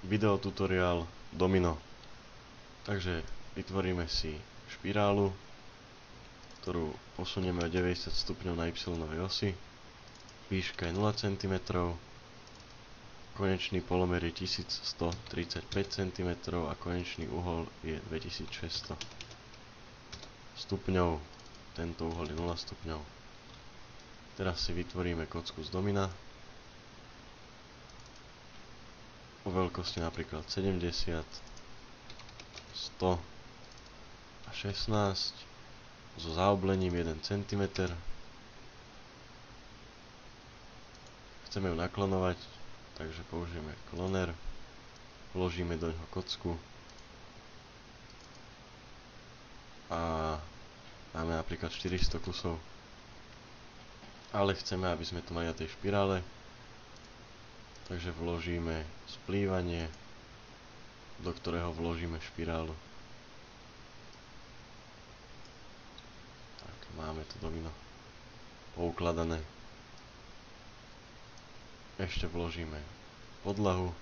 videotutoriál domino. Takže vytvoríme si špirálu, ktorú posunieme o 90 stupňov na y osi. Výška je 0 cm, konečný polomer je 1135 cm a konečný uhol je 2600 stupňov. Tento uhol je 0 stupňov. Teraz si vytvoríme kocku z domina o veľkosti napríklad 70, 100 a 16 so zaoblením 1 cm. Chceme ju naklonovať, takže použijeme kloner, vložíme do neho kocku a dáme napríklad 400 kusov. Ale chceme, aby sme to mali na tej špirále, takže vložíme splývanie, do ktorého vložíme špirálu. Tak, máme to domino poukladané. Ešte vložíme podlahu,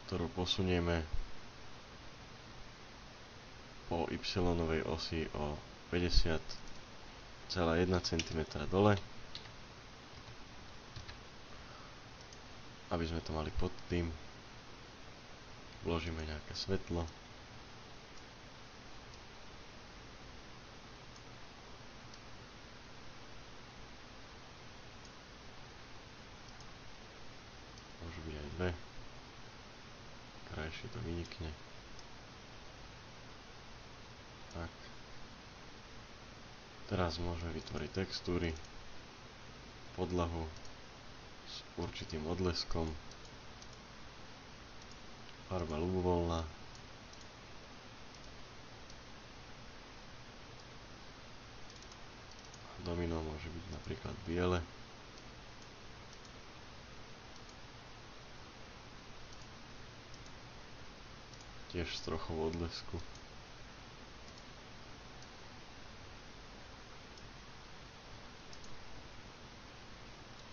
ktorú posunieme po y-ovej osi o 50,1 cm dole, aby sme to mali pod tým. Vložíme nejaké svetlo. Môžu byť aj dve. Krajšie to vynikne. Tak. Teraz môžeme vytvoriť textúry, podlahu s určitým odleskom, farba ľubovoľná, domino môže byť napríklad biele, tiež s trochou odlesku.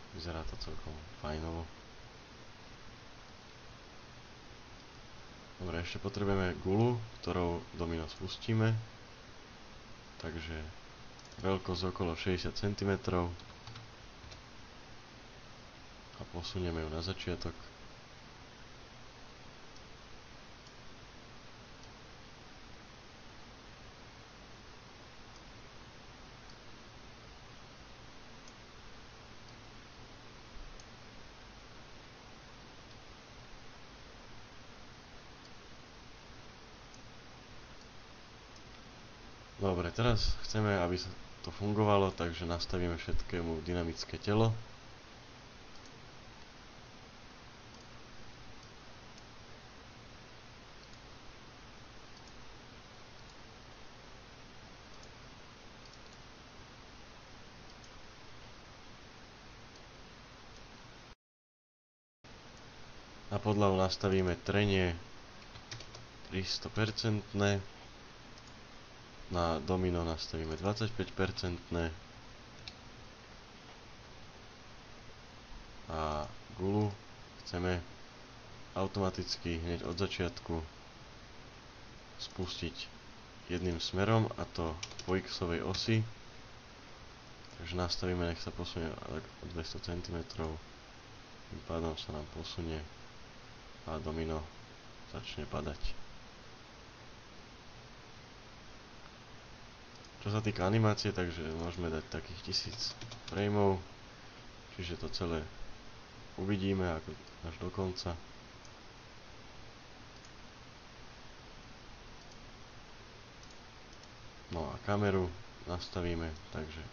Vyzerá to celkom fajnovo. Dobre, ešte potrebujeme guľu, ktorou domino spustíme. Takže veľkosť okolo 60 cm. A posunieme ju na začiatok. Dobre, teraz chceme, aby sa to fungovalo, takže nastavíme všetkému dynamické telo. Na podlahu nastavíme trenie 300%. Na domino nastavíme 25%. A guľu chceme automaticky hneď od začiatku spustiť jedným smerom, a to po x-ovej osi. Takže nastavíme, nech sa posunie o 200 cm. Tým pádom sa nám posunie a domino začne padať. Čo sa týka animácie, takže môžeme dať takých 1000 frameov, čiže to celé uvidíme až do konca. No a kameru nastavíme, takže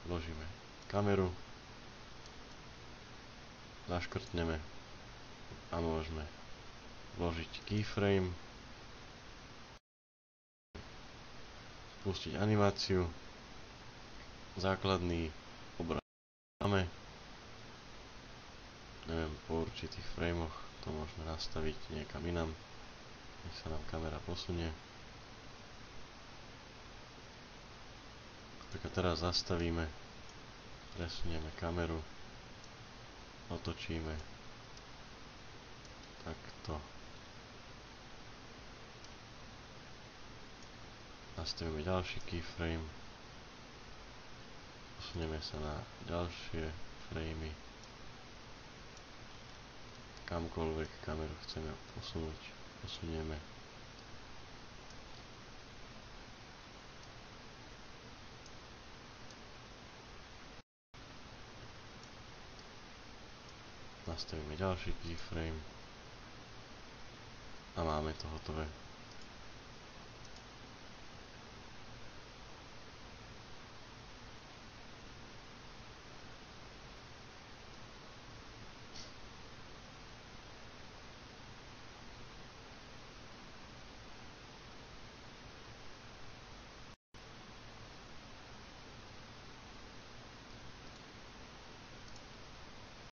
vložíme kameru, zaškrtneme a môžeme vložiť keyframe, spustiť animáciu, základný obraz máme, neviem, po určitých frameoch to môžeme nastaviť niekam inam, nech sa nám kamera posunie. Napríklad teraz zastavíme, presunieme kameru, otočíme, tak takto. Nastavíme ďalší keyframe. Posunieme sa na ďalšie framey. Kamkoľvek kameru chceme posunúť, posunieme. Nastavíme ďalší keyframe a máme to hotové.